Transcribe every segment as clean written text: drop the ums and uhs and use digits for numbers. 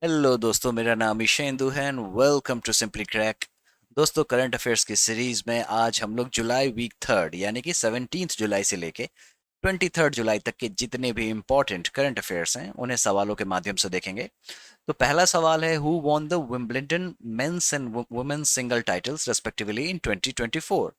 Hello दोस्तों, मेरा नाम ईशेंदु है and welcome to Simply Crack. दोस्तों, करंट अफेयर्स की सीरीज में आज हम लोग जुलाई वीक थर्ड यानी कि 17 जुलाई से लेके 23 जुलाई तक के जितने भी इम्पोर्टेंट करंट अफेयर्स हैं उन्हें सवालों के माध्यम से देखेंगे। तो पहला सवाल है, who won the Wimbledon men's and women's single titles respectively in 2024।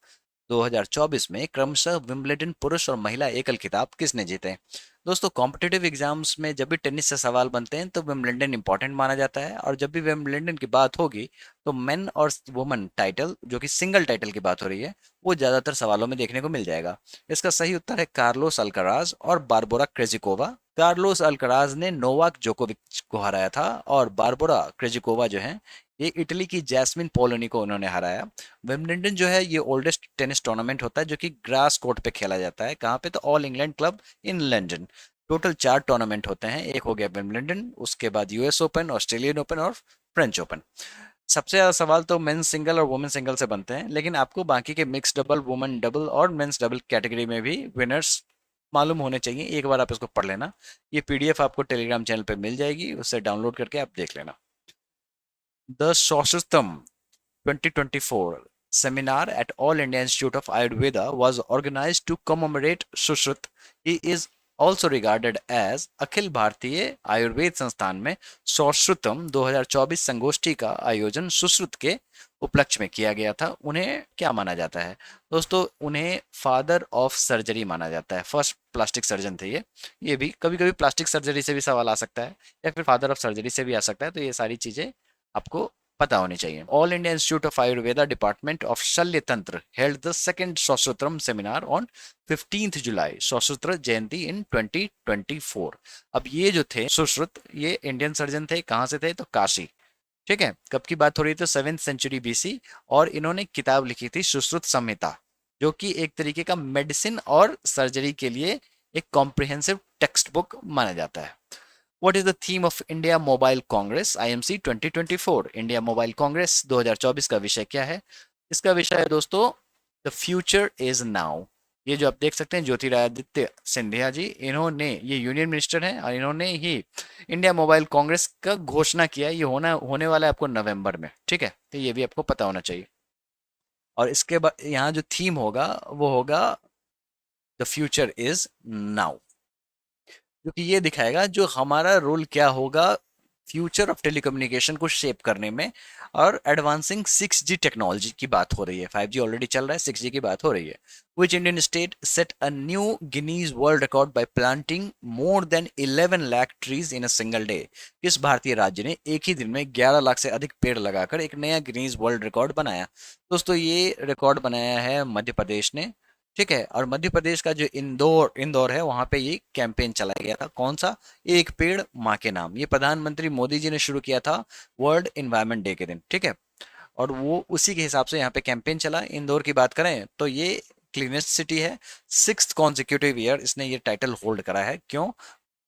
2024 में क्रमशः विंबलडन पुरुष और महिला एकल खिताब किसने जीते। दोस्तों, कॉम्पिटिटिव एग्जाम्स में जब भी टेनिस से सवाल बनते हैं तो विंबलडन इंपॉर्टेंट माना जाता है, और जब भी विंबलडन की बात होगी तो मेन और वुमेन टाइटल, जो कि सिंगल टाइटल की बात हो रही है, वो ज्यादातर सवालों में देखने को मिल जाएगा। इसका सही उत्तर है कार्लोस अल्कराज और बारबोरा क्रेजिकोवा। कार्लोस अल्कराज ने नोवाक जोकोविच को हराया था, और बारबोरा क्रेजिकोवा जो है, ये इटली की जैस्मिन पोलोनी को उन्होंने हराया। विंबलडन जो है ये ओल्डेस्ट टेनिस टूर्नामेंट होता है जो कि ग्रास कोर्ट पे खेला जाता है। कहाँ पे? तो all England club in London. Total 4 tournament होते हैं, एक हो गया विंबलडन, उसके बाद यूएस ओपन, ऑस्ट्रेलियन ओपन और फ्रेंच ओपन। सबसे ज्यादा सवाल तो मेंस सिंगल और वुमेन सिंगल से बनते हैं, लेकिन आपको बाकी के मिक्स डबल, वुमेन डबल और मेंस डबल कैटेगरी में भी विनर्स मालूम होने चाहिए। एक बार आप इसको पढ़ लेना। ये पीडीएफ आपको टेलीग्राम चैनल पे मिल जाएगी, उससे डाउनलोड करके आप देख लेना। द सोशतम 2024 seminar at All India Institute of Ayurveda was organized to commemorate Sushruत. He is also regarded as Akhil Bharatiya Ayurveda संस्थान में सौश्रुतम 2024 संगोष्ठी का आयोजन सुश्रुत के उपलक्ष्य में किया गया था। उन्हें क्या माना जाता है? दोस्तों, उन्हें फादर ऑफ सर्जरी माना जाता है। फर्स्ट प्लास्टिक सर्जन थे ये भी कभी कभी प्लास्टिक सर्जरी से भी सवाल आ सकता है, या फिर फादर ऑफ सर्जरी से भी आ सकता है। तो ये सारी चीजें आपको पता होनी चाहिए। All India Institute of Ayurveda department of Shalya Tantra held the second Saushrutam seminar on 15 July, सौश्रुत्र जयंती इन 2024। अब ये जो थे सुश्रुत, ये इंडियन सर्जन थे। कहाँ से थे? तो काशी। ठीक है, कब की बात हो रही थी? 7th century BC. और इन्होंने किताब लिखी थी सुश्रुत संहिता, जो कि एक तरीके का मेडिसिन और सर्जरी के लिए एक कॉम्प्रिहेंसिव टेक्स्ट बुक माना जाता है। What is the theme of India Mobile Congress IMC 2024? India mobile Congress 2024 का विषय क्या है? इसका विषय है दोस्तों, द फ्यूचर इज नाउ। ये जो आप देख सकते हैं, ज्योतिरादित्य सिंधिया जी, इन्होंने, ये यूनियन मिनिस्टर हैं और इन्होंने ही इंडिया मोबाइल कांग्रेस का घोषणा किया। ये होने वाला है आपको नवंबर में। ठीक है, तो ये भी आपको पता होना चाहिए। और इसके बाद यहाँ जो थीम होगा वो होगा द फ्यूचर इज नाउ, क्योंकि ये दिखाएगा जो हमारा रोल क्या होगा फ्यूचर ऑफ टेलीकम्युनिकेशन को शेप करने में। और एडवांसिंग 6G टेक्नोलॉजी की बात हो रही है। 5G ऑलरेडी चल रहा है, 6G की बात हो रही है। विच Indian state set a new Guinness world record by planting more than 11 lakh trees in a single day. किस भारतीय राज्य ने एक ही दिन में 11 लाख से अधिक पेड़ लगाकर एक नया गिनीज वर्ल्ड रिकॉर्ड बनाया? दोस्तों, ये रिकॉर्ड बनाया है मध्य प्रदेश ने। ठीक है, और मध्य प्रदेश का जो इंदौर इंदौर है, वहां पे ये कैंपेन चलाया गया था। कौन सा? एक पेड़ माँ के नाम। ये प्रधानमंत्री मोदी जी ने शुरू किया था वर्ल्ड इन्वायरमेंट डे के दिन। ठीक है, और वो उसी के हिसाब से यहाँ पे कैंपेन चला। इंदौर की बात करें तो ये क्लीनेस्ट सिटी है। 6th कॉन्जिक्यूटिव ईयर इसने ये टाइटल होल्ड करा है। क्यों?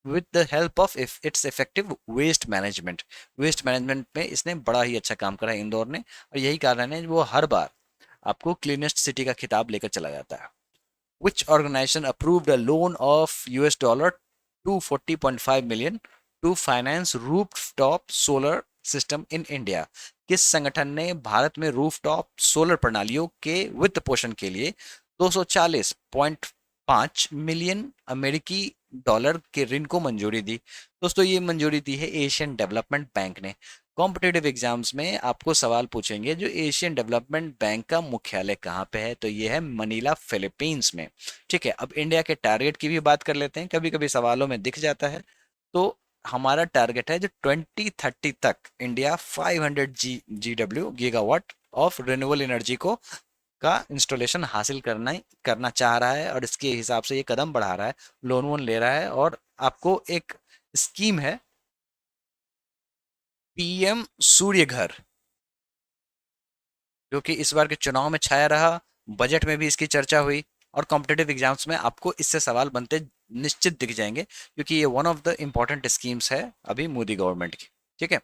With the help of its effective waste management. Waste management में इसने बड़ा ही अच्छा काम करा है इंदौर ने, और यही कारण है वो हर बार आपको क्लीनेस्ट सिटी का खिताब लेकर चला जाता है। Which organization approved a loan of $240.5 million to finance rooftop solar system in India? किस संगठन ने भारत में रूफटॉप सोलर प्रणालियों के वित्त पोषण के लिए 240.5 मिलियन अमेरिकी डॉलर के ऋण को मंजूरी दी? दोस्तों, ये मंजूरी दी है एशियन डेवलपमेंट बैंक ने। कॉम्पिटेटिव एग्जाम्स में आपको सवाल पूछेंगे जो एशियन डेवलपमेंट बैंक का मुख्यालय कहाँ पे है, तो ये है मनीला, फिलीपींस में। ठीक है, अब इंडिया के टारगेट की भी बात कर लेते हैं, कभी कभी सवालों में दिख जाता है। तो हमारा टारगेट है जो 2030 तक India 500 GW gigawatt of renewable energy को का इंस्टॉलेशन हासिल करना चाह रहा है, और इसके हिसाब से ये कदम बढ़ा रहा है, लोन वोन ले रहा है। और आपको एक स्कीम है पीएम सूर्य घर, जो कि इस बार के चुनाव में छाया रहा, बजट में भी इसकी चर्चा हुई, और कॉम्पिटेटिव एग्जाम्स में आपको इससे सवाल बनते निश्चित दिख जाएंगे, क्योंकि ये one of the important schemes है अभी मोदी गवर्नमेंट की। ठीक है,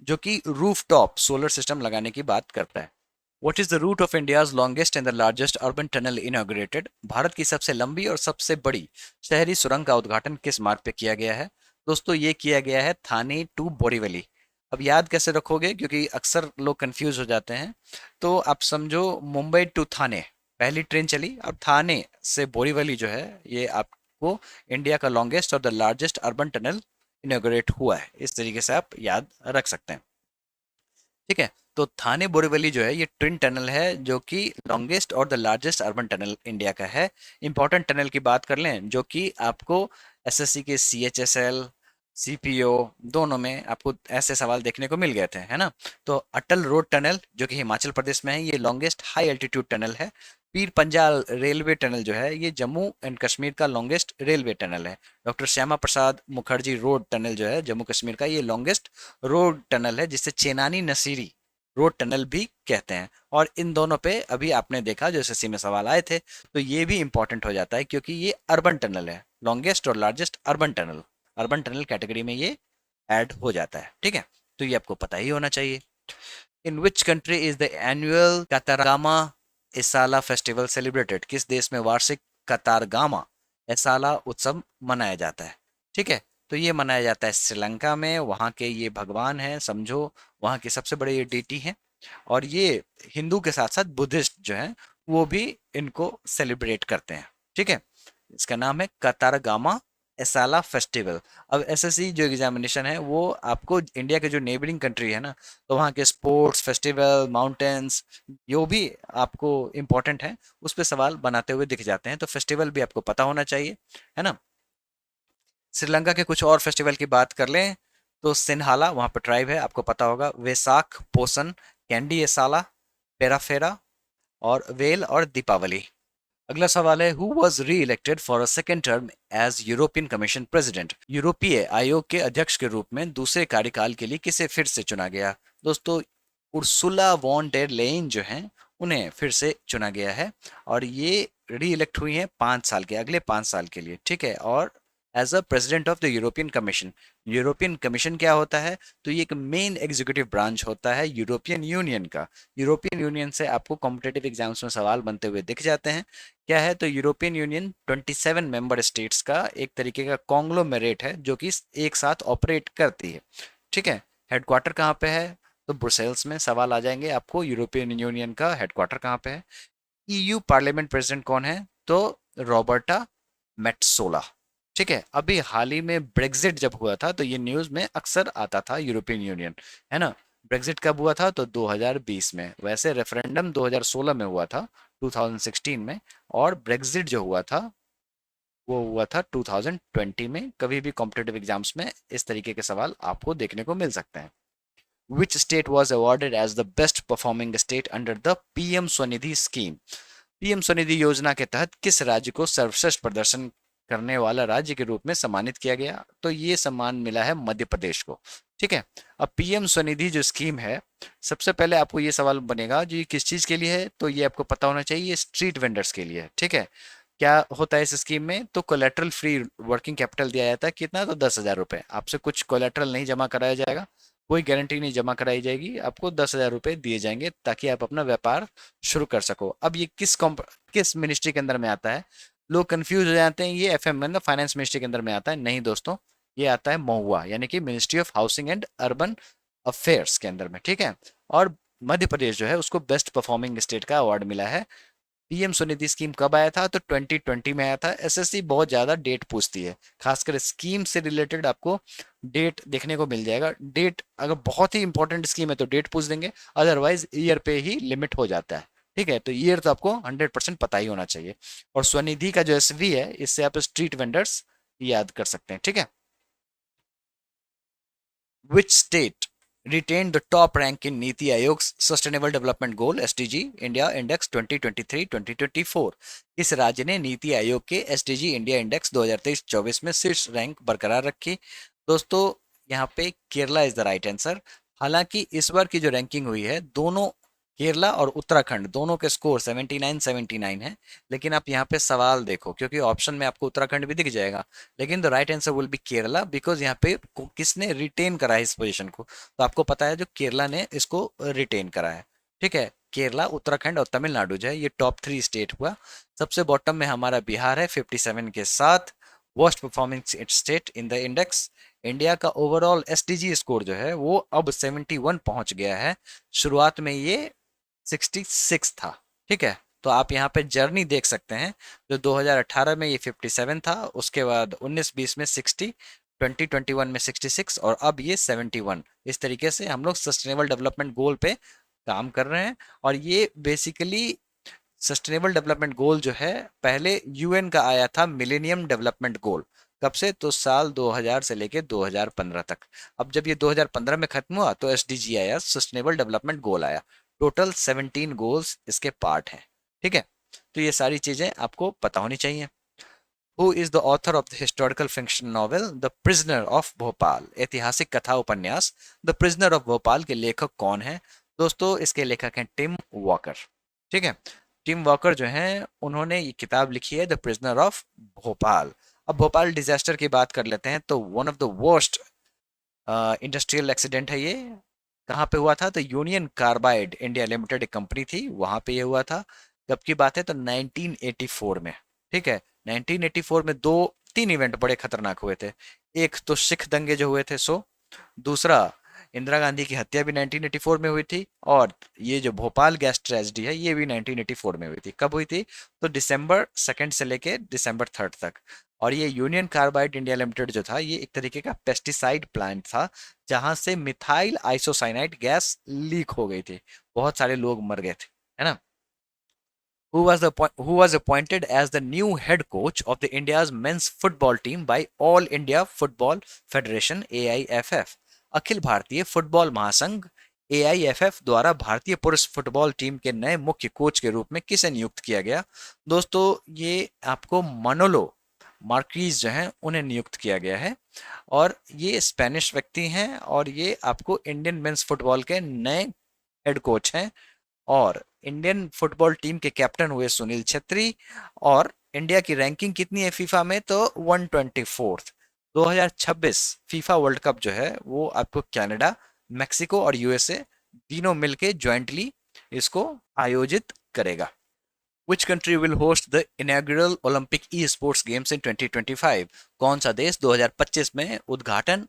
जो कि रूफटॉप सोलर सिस्टम लगाने की बात करता है। What is the route of India's longest and the largest urban tunnel inaugurated? Bharat की सबसे लंबी और सबसे बड़ी शहरी सुरंग का उद्घाटन किस मार्ग पे किया गया है? दोस्तों, ये किया गया है थाने टू बोरीवली। अब याद कैसे रखोगे, क्योंकि अक्सर लोग कंफ्यूज हो जाते हैं। तो आप समझो मुंबई टू थाने पहली ट्रेन चली, अब थाने से बोरीवली जो है ये आपको इंडिया का लॉन्गेस्ट और the largest urban tunnel inaugurate हुआ है। इस तरीके से आप याद रख सकते हैं। ठीक है, तो थाने बोरीवली जो है ये ट्विन टनल है जो कि लॉन्गेस्ट और the largest urban tunnel India का है। इंपॉर्टेंट टनल की बात कर लें जो कि आपको एसएससी के सीएचएसएल सीपीओ दोनों में आपको ऐसे सवाल देखने को मिल गए थे, है ना। तो अटल रोड टनल जो कि हिमाचल प्रदेश में है, ये लॉन्गेस्ट हाई एल्टीट्यूड टनल है। पीर पंजाल रेलवे टनल जो है ये जम्मू एंड कश्मीर का लॉन्गेस्ट रेलवे टनल है। Doctor Shyama Prasad Mukherjee road tunnel जो है जम्मू कश्मीर का, ये लॉन्गेस्ट रोड टनल है जिसे चेनानी नसीरी रोड टनल भी कहते हैं। और इन दोनों पे अभी आपने देखा जो एसएससी में सवाल आए थे, तो ये भी इंपॉर्टेंट हो जाता है क्योंकि ये अर्बन टनल है, लॉन्गेस्ट और लार्जेस्ट अर्बन टनल कैटेगरी में ये ऐड हो जाता है। ठीक है, तो ये आपको पता ही होना चाहिए। In which country is the annual Kataragama Esala festival celebrated? किस देश में वार्षिक कतारगामा एसाला उत्सव मनाया जाता है? ठीक है, तो ये मनाया जाता है श्रीलंका में। वहाँ के ये भगवान हैं, समझो वहाँ के सबसे बड़े ये डीटी हैं। और ये हिंदू के साथ साथ बुद्धिस्ट जो हैं वो भी इनको सेलिब्रेट करते हैं। ठीक है, इसका नाम है कतारगामा एसाला फेस्टिवल। अब एसएससी जो एग्जामिनेशन है वो आपको इंडिया के जो नेबरिंग कंट्री है ना, तो वहाँ के स्पोर्ट्स फेस्टिवल माउंटेन्स जो भी आपको इम्पोर्टेंट है उस पर सवाल बनाते हुए दिख जाते हैं। तो फेस्टिवल भी आपको पता होना चाहिए, है ना। श्रीलंका के कुछ और फेस्टिवल की बात कर लें तो सिन्हाला वहाँ पर ट्राइब है, आपको पता होगा। वैसाख पोसन, कैंडी एसाला, पेराफेरा और वेल और दीपावली। अगला सवाल है, who was reelected for a second term as European Commission president? यूरोपीय आयोग के अध्यक्ष के रूप में दूसरे कार्यकाल के लिए किसे फिर से चुना गया? दोस्तों, उर्सुला वॉन डेर लेइन जो हैं उन्हें फिर से चुना गया है। और ये री इलेक्ट हुई हैं 5 साल के, अगले 5 साल के लिए। ठीक है, और as a president of the European Commission. European Commission क्या होता है? तो ये एक मेन एग्जीक्यूटिव ब्रांच होता है यूरोपियन यूनियन का। यूरोपियन यूनियन से आपको कॉम्पिटेटिव एग्जाम्स में सवाल बनते हुए दिख जाते हैं। क्या है? तो यूरोपियन यूनियन 27 मेंबर स्टेट्स का एक तरीके का कॉन्ग्लोमेरेट है जो कि एक साथ ऑपरेट करती है। ठीक है, हेडक्वार्टर कहाँ पे है? तो ब्रुसेल्स में। सवाल आ जाएंगे आपको यूरोपियन यूनियन का हेडक्वार्टर कहाँ पे है। ईयू पार्लियामेंट प्रेसिडेंट कौन है? तो रॉबर्टा मेट्सोला। ठीक है, अभी हाल ही में ब्रेग्जिट जब हुआ था तो ये न्यूज़ में अक्सर आता था यूरोपियन यूनियन, है ना। ब्रेग्जिट कब हुआ था? तो 2020 में। वैसे रेफरेंडम 2016 में हुआ था, 2016 में। और ब्रेग्जिट जो हुआ था वो हुआ था 2020 में। कभी भी कॉम्पिटेटिव एग्जाम्स में इस तरीके के सवाल आपको देखने को मिल सकते हैं। Which state was awarded as the best performing state under the PM Svanidhi scheme? PM Svanidhi योजना के तहत किस राज्य को सर्वश्रेष्ठ प्रदर्शन करने वाला राज्य के रूप में सम्मानित किया गया? तो ये सम्मान मिला है मध्य प्रदेश को। ठीक है, अब पीएम स्वनिधि जो स्कीम है, सबसे पहले आपको ये सवाल बनेगा जो ये किस चीज के लिए है, तो ये आपको पता होना चाहिए, स्ट्रीट वेंडर्स के लिए है। ठीक है, क्या होता है इस स्कीम में? तो कोलेटरल फ्री वर्किंग कैपिटल दिया जाता है। कितना? तो 10,000 रुपए। आपसे कुछ कोलेटरल नहीं जमा कराया जाएगा, कोई गारंटी नहीं जमा कराई जाएगी, आपको 10,000 रुपए दिए जाएंगे ताकि आप अपना व्यापार शुरू कर सको। अब ये किस मिनिस्ट्री के अंदर में आता है? लोग कंफ्यूज हो जाते हैं, ये एफएम मतलब फाइनेंस मिनिस्ट्री के अंदर में आता है। नहीं दोस्तों, ये आता है महुआ यानी कि ministry of housing and urban affairs के अंदर में। ठीक है, और मध्य प्रदेश जो है उसको बेस्ट परफॉर्मिंग स्टेट का अवार्ड मिला है। पीएम स्वनिधि स्कीम कब आया था? तो 2020 में आया था। एसएससी बहुत ज्यादा डेट पूछती है, खासकर स्कीम से रिलेटेड आपको डेट देखने को मिल जाएगा। डेट अगर बहुत ही इंपॉर्टेंट स्कीम है तो डेट पूछ देंगे, अदरवाइज ईयर पे ही लिमिट हो जाता है। ठीक है, तो ईयर तो आपको 100% पता ही होना चाहिए। और स्वनिधि का जो एसवी है, इससे आप स्ट्रीट वेंडर्स याद कर सकते हैं। ठीक है, Which state retained the top rank in Niti Aayog's Sustainable Development Goal (SDG) India Index 2023-2024? इस राज्य ने नीति आयोग के एसडीजी इंडिया इंडेक्स 2023-24 में शीर्ष रैंक बरकरार रखी? दोस्तों, यहाँ पे Kerala is the right answer. हालांकि इस बार की जो रैंकिंग हुई है, दोनों केरला और उत्तराखंड दोनों के स्कोर 79-79 है। लेकिन आप यहाँ पे सवाल देखो, क्योंकि ऑप्शन में आपको उत्तराखंड भी दिख जाएगा, लेकिन the right answer will be Kerala, because यहाँ पे किसने रिटेन करा है इस पोजीशन को? तो आपको पता है जो केरला ने इसको रिटेन करा है। ठीक है, केरला, उत्तराखंड और तमिलनाडु जो है ये टॉप 3 स्टेट हुआ। सबसे बॉटम में हमारा बिहार है 57 के साथ, worst performing state in the index. India का ओवरऑल एसडीजी स्कोर जो है वो अब 71 पहुंच गया है। शुरुआत में ये 66 था। ठीक है, तो आप यहाँ पे जर्नी देख सकते हैं। जो 2018 में ये 57 था, उसके बाद 19-20 में 60, 2021 में 66 और अब ये 71। इस तरीके से हम लोग सस्टेनेबल डेवलपमेंट गोल पे काम कर रहे हैं। और ये बेसिकली सस्टेनेबल डेवलपमेंट गोल जो है पहले यूएन का आया था, मिलेनियम डेवलपमेंट गोल। कब से? तो साल 2000 से लेके 2015 तक। अब जब ये 2015 में खत्म हुआ तो एसडीजी आया, सस्टेनेबल डेवलपमेंट गोल आया। टोटल 17 गोल्स इसके पार्ट हैं। ठीक है, तो ये सारी चीजें आपको पता होनी चाहिए। Who is the author of the historical fiction novel the prisoner of Bhopal? ऐतिहासिक कथा उपन्यास द प्रिजनर ऑफ भोपाल के लेखक कौन है? दोस्तों, इसके लेखक हैं टिम वॉकर। ठीक है, टिम वॉकर जो हैं उन्होंने ये किताब लिखी है द प्रिजनर ऑफ भोपाल। अब भोपाल डिजास्टर की बात कर लेते हैं। तो one of the worst industrial accident है ये। कहाँ पे हुआ था? तो यूनियन कार्बाइड इंडिया लिमिटेड एक कंपनी थी, वहां पे ये हुआ था। कब की बात है? तो 1984 में। ठीक है, 1984 में दो तीन इवेंट बड़े खतरनाक हुए थे। एक तो सिख दंगे जो हुए थे, सो दूसरा इंदिरा गांधी की हत्या भी 1984 में हुई थी। और ये जो भोपाल गैस ट्रेजेडी है ये भी 1984 में हुई थी। कब हुई थी? तो दिसंबर 2 से लेके दिसंबर 3 तक। और ये यूनियन कार्बाइड इंडिया लिमिटेड जो था ये एक तरीके का पेस्टिसाइड प्लांट था, जहां से मिथाइल आइसोसाइनाइड गैस लीक हो गई थी। बहुत सारे लोग मर गए थे, है ना। Who was appointed as the new head coach of the India's men's football team by All India Football Federation AIFF? Akhil Bharatiya football महासंघ AIFF द्वारा भारतीय पुरुष फुटबॉल टीम के नए मुख्य कोच के रूप में किसे नियुक्त किया गया? दोस्तों, ये आपको मनोलो मार्क्रीज जो हैं उन्हें नियुक्त किया गया है। और ये स्पेनिश व्यक्ति हैं और ये आपको इंडियन मेंस फुटबॉल के नए हेड कोच हैं। और इंडियन फुटबॉल टीम के कैप्टन हुए सुनील छेत्री। और इंडिया की रैंकिंग कितनी है फीफा में? तो 124th। 2026 फीफा वर्ल्ड कप जो है वो आपको कनाडा, मेक्सिको और यूएसए तीनों मिलके ज्वाइंटली इसको आयोजित करेगा। Which country will host the inaugural Olympic e-sports games in 2025? कौन सा देश 2025 में उद्घाटन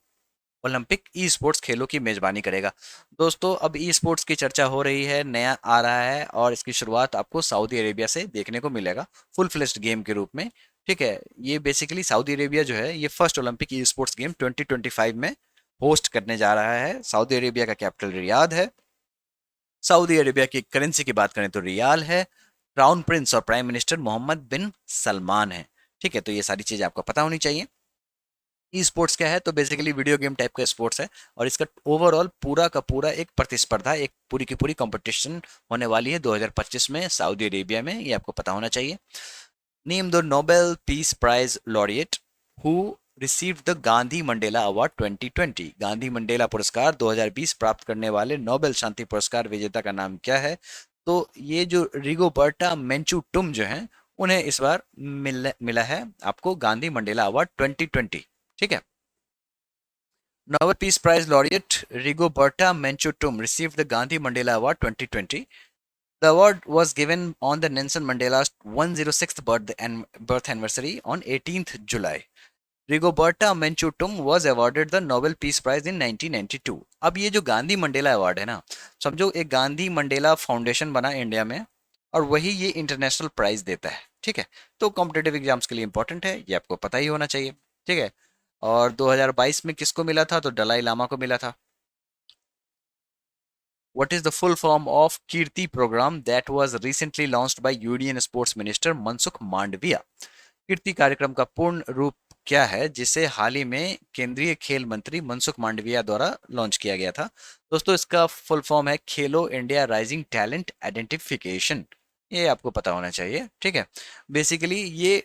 ओलंपिक ई स्पोर्ट्स खेलों की मेजबानी करेगा? दोस्तों, अब ई स्पोर्ट्स की चर्चा हो रही है, नया आ रहा है और इसकी शुरुआत आपको सऊदी अरेबिया से देखने को मिलेगा फुल फ्लेश्ड गेम के रूप में। ठीक है, ये बेसिकली सऊदी अरेबिया जो है ये first Olympic e sports game 2025 में होस्ट करने जा रहा है। सऊदी अरेबिया का कैपिटल रियाद है। सऊदी अरेबिया की करेंसी की बात करें तो रियाल है। क्राउन प्रिंस और प्राइम मिनिस्टर मोहम्मद बिन सलमान है। ठीक है, तो ये सारी चीजें आपको पता होनी चाहिए। ई स्पोर्ट्स क्या है? तो बेसिकली वीडियो गेम टाइप का स्पोर्ट्स है और इसका ओवरऑल पूरा का पूरा एक प्रतिस्पर्धा, एक पूरी की पूरी कंपटीशन होने वाली है 2025 में सऊदी अरेबिया में। ये आपको पता होना चाहिए। Name the Nobel Peace Prize laureate who received the Gandhi Mandela award 2020। Gandhi Mandela पुरस्कार 2020 प्राप्त करने वाले नोबेल शांति पुरस्कार विजेता का नाम क्या है? तो ये जो रिगोबर्टा मेंचूटुम जो हैं उन्हें इस बार मिला है आपको गांधी मंडेला अवार्ड 2020। ठीक है, Nobel Peace Prize laureate Rigoberta Menchú received the Gandhi Mandela Award 2020. The award was given on the Nelson Mandela's 106th birth anniversary on 18th July. Rigoberta Menchú was awarded the Nobel Peace Prize in 1992. अब ये जो Gandhi Mandela award है ना, समझो एक Gandhi Mandela foundation बना India में और वही ये इंटरनेशनल प्राइज देता है। ठीक है, तो कॉम्पिटेटिव एग्जाम्स के लिए इंपॉर्टेंट है, ये आपको पता ही होना चाहिए। ठीक है, और 2022 में किसको मिला था? तो दलाई लामा को मिला था। What is the full form of KIRTI programme that was recently launched by union sports minister Mansukh Mandaviya? KIRTI कार्यक्रम का पूर्ण रूप क्या है जिसे हाल ही में केंद्रीय खेल मंत्री मनसुख मांडविया द्वारा लॉन्च किया गया था? दोस्तों, इसका फुल फॉर्म है खेलो इंडिया राइजिंग टैलेंट आइडेंटिफिकेशन। ये आपको पता होना चाहिए। ठीक है, बेसिकली ये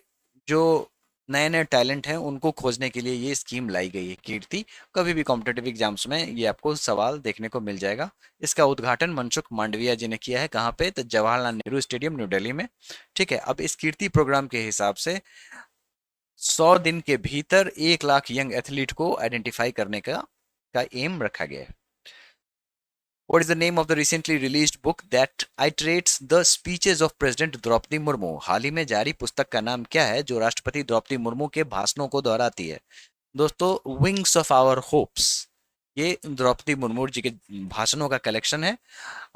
जो नए नए टैलेंट हैं उनको खोजने के लिए ये स्कीम लाई गई है कीर्ति। कभी भी कॉम्पिटेटिव एग्जाम्स में ये आपको सवाल देखने को मिल जाएगा। इसका उद्घाटन मनसुख मांडविया जी ने किया है। कहाँ पे? तो जवाहरलाल नेहरू स्टेडियम न्यू दिल्ली में। ठीक है, अब इस कीर्ति प्रोग्राम के हिसाब से 100 दिन के भीतर 1 लाख यंग एथलीट को आइडेंटिफाई करने का एम रखा गया है। What is the name of the recently released book that iterates the speeches of President Draupadi Murmu? हाल ही में जारी पुस्तक का नाम क्या है जो राष्ट्रपति द्रौपदी मुर्मू के भाषणों को दोहराती है? दोस्तों विंग्स ऑफ आवर होप्स, ये द्रौपदी मुर्मू जी के भाषणों का कलेक्शन है।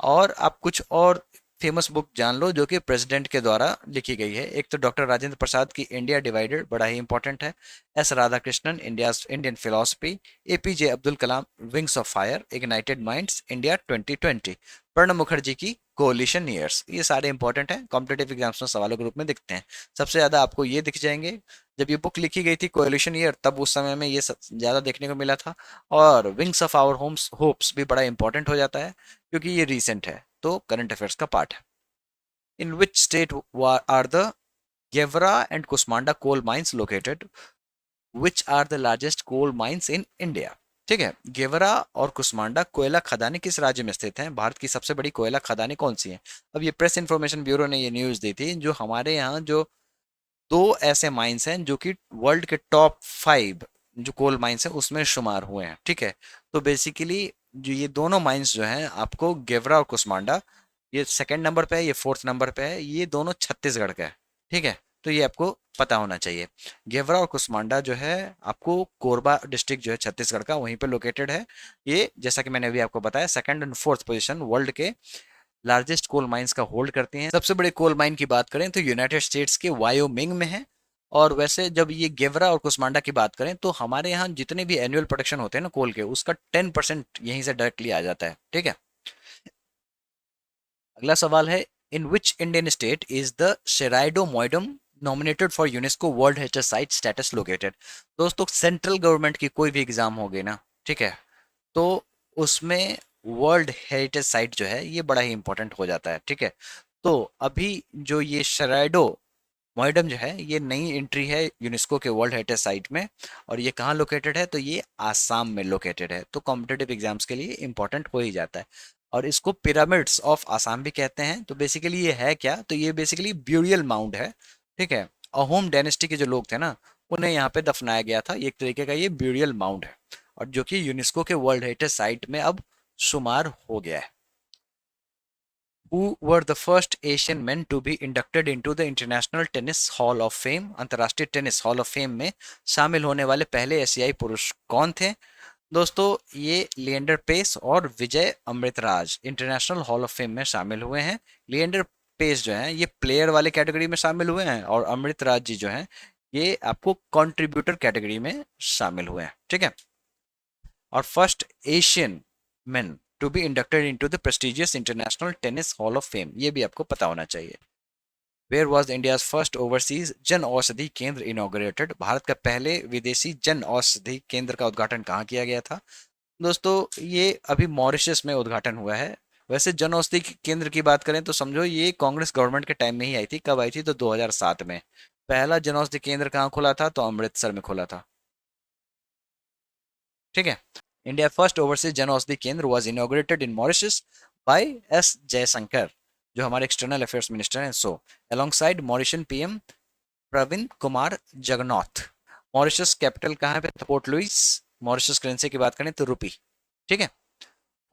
और आप कुछ और फेमस बुक जान लो जो कि प्रेसिडेंट के द्वारा लिखी गई है। एक तो डॉक्टर राजेंद्र प्रसाद की इंडिया डिवाइडेड, बड़ा ही इंपॉर्टेंट है। S Radhakrishnan, India Indian philosophy. APJ Abdul Kalam, wings of fire, ignited minds, India 2020। Pranab Mukherjee की कोलिशन ईयर्स। ये सारे इंपॉर्टेंट हैं, कॉम्पिटेटिव एग्जाम्स में सवालों के रूप में दिखते हैं। सबसे ज्यादा आपको ये दिख जाएंगे। जब ये बुक लिखी गई थी कोलिशन ईयर, तब उस समय में ये ज्यादा देखने को मिला था। और wings of our homes hopes भी बड़ा इंपॉर्टेंट हो जाता है क्योंकि ये रीसेंट है, तो करंट अफेयर्स का पार्ट है। In which state are the Gevra and Kusmunda coal mines located? Which are the largest coal mines in India? ठीक है, गेवरा और कुस्मांडा कोयला खदानें किस राज्य में स्थित हैं? भारत की सबसे बड़ी कोयला खदानें कौन सी हैं? अब ये प्रेस इंफॉर्मेशन ब्यूरो ने ये न्यूज दी थी, जो हमारे यहाँ जो दो ऐसे माइंस हैं जो कि वर्ल्ड के टॉप 5 जो कोल माइंस हैं उसमें शुमार हुए हैं। ठीक है, तो बेसिकली जो ये दोनों माइंस जो हैं आपको गेवरा और कुस्मांडा, ये सेकंड नंबर पे है, ये फोर्थ नंबर पे है, ये दोनों छत्तीसगढ़ का है। ठीक है, तो ये आपको पता होना चाहिए। गेवरा और कुस्मांडा जो है आपको कोरबा डिस्ट्रिक्ट जो है छत्तीसगढ़ का, वहीं पे लोकेटेड है। ये जैसा कि मैंने अभी आपको बताया, second and fourth position world के लार्जेस्ट कोल माइंस का होल्ड करती हैं। सबसे बड़े कोल माइन की बात करें तो यूनाइटेड स्टेट्स के वायोमिंग में है। और वैसे जब ये गेवरा और कुस्मांडा की बात करें तो हमारे यहाँ जितने भी एनुअल प्रोडक्शन होते हैं ना कोल के, उसका 10% यहीं से डायरेक्टली आ जाता है। ठीक है, अगला सवाल है, in which Indian state is the Charaideo Moidam nominated for UNESCO world heritage site status located? दोस्तों सेंट्रल गवर्नमेंट की कोई भी एग्जाम होगी ना, ठीक है, तो उसमें वर्ल्ड हेरिटेज साइट जो है ये बड़ा ही इंपॉर्टेंट हो जाता है। ठीक है, तो अभी जो ये शराइडो मोइडम जो है ये नई एंट्री है यूनेस्को के वर्ल्ड हेरिटेज साइट में। और ये कहाँ लोकेटेड है? तो ये आसाम में लोकेटेड है, तो कॉम्पिटेटिव एग्जाम्स के लिए इंपॉर्टेंट हो ही जाता है। और इसको पिरामिड्स ऑफ आसाम भी कहते हैं। तो बेसिकली ये है क्या? तो ये बेसिकली ब्यूरियल माउंड है। ठीक है, अहोम डायनेस्टी के जो लोग थे ना, उन्हें यहाँ पे दफनाया गया था। ये एक तरीके का ये ब्यूरियल माउंड है, और जो कि यूनेस्को के वर्ल्ड हेरिटेज साइट में अब शुमार हो गया है। Who were the first Asian men to be inducted into the International Tennis Hall of Fame? अंतर्राष्ट्रीय टेनिस हॉल ऑफ फेम में शामिल होने वाले पहले एशियाई पुरुष कौन थे? दोस्तों ये लिएंडर पेस और Vijay Amritraj international hall of fame में शामिल हुए हैं। लिएंडर पेस जो है ये प्लेयर वाले कैटेगरी में शामिल हुए हैं, और अमृतराज जी जो हैं ये आपको कंट्रीब्यूटर कैटेगरी में शामिल हुए हैं। ठीक है, और first Asian man to be inducted into the prestigious International Tennis Hall of Fame, ये भी आपको पता होना चाहिए। Where was India's first overseas Jan Aushadhi केंद्र इनॉग्रेटेड? भारत का पहले विदेशी जन औषधि केंद्र का उद्घाटन कहाँ किया गया था? दोस्तों ये अभी मॉरिशस में उद्घाटन हुआ है। वैसे जन औषधि केंद्र की बात करें तो समझो ये कांग्रेस गवर्नमेंट के टाइम में ही आई थी। कब आई थी? तो 2007 में। पहला जन औषधि केंद्र कहाँ खुला था? तो अमृतसर में खुला था। ठीक है, India first overseas Jan Aushadhi Kendra was inaugurated in Mauritius by S Jaishankar, जो हमारे एक्सटर्नल अफेयर्स मिनिस्टर हैं। So alongside Mauritian PM Pravind Kumar Jugnauth. Mauritius capital कहाँ है? तो पोर्ट लुइस। मॉरिशस करेंसी की बात करें तो रुपी। ठीक है,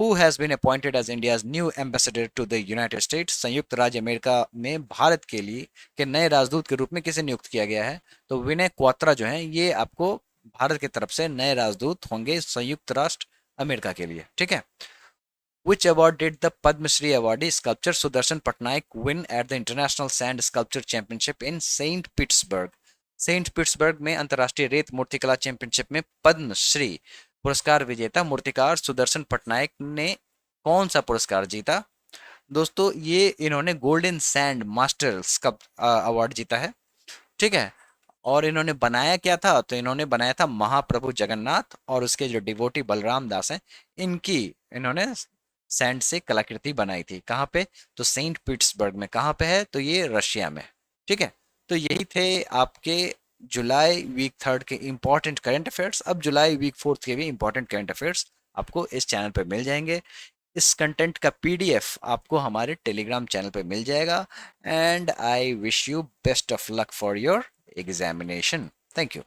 who has been appointed as India's new ambassador to the United States? संयुक्त राज्य अमेरिका में भारत के लिए के नए राजदूत के रूप में किसे नियुक्त किया गया है? तो विनय क्वात्रा जो है ये आपको भारत की तरफ से नए राजदूत होंगे संयुक्त राष्ट्र अमेरिका के लिए। ठीक है, Which award did the Padma Shri awardee sculptor Sudarshan Patnaik win at the International Sand Sculpture Championship in Saint Petersburg? Saint Petersburg में अंतर्राष्ट्रीय रेत मूर्तिकला चैंपियनशिप में पद्म श्री पुरस्कार विजेता मूर्तिकार सुदर्शन पटनायक ने कौन सा पुरस्कार जीता? दोस्तों ये इन्होंने गोल्डन सैंड मास्टर अवार्ड जीता है। ठीक है, और इन्होंने बनाया क्या था? तो इन्होंने बनाया था महाप्रभु जगन्नाथ और उसके जो डिवोटी बलराम दास हैं, इनकी इन्होंने सैंड से कलाकृति बनाई थी। कहाँ पे? तो सेंट पीटर्सबर्ग में। कहाँ पे है? तो ये रशिया में। ठीक है, तो यही थे आपके जुलाई वीक 3 के इंपॉर्टेंट करंट अफेयर्स। अब जुलाई वीक 4 के भी इंपॉर्टेंट करंट अफेयर्स आपको इस चैनल पे मिल जाएंगे। इस कंटेंट का पीडीएफ आपको हमारे टेलीग्राम चैनल पे मिल जाएगा। And I wish you best of luck for your examination. Thank you.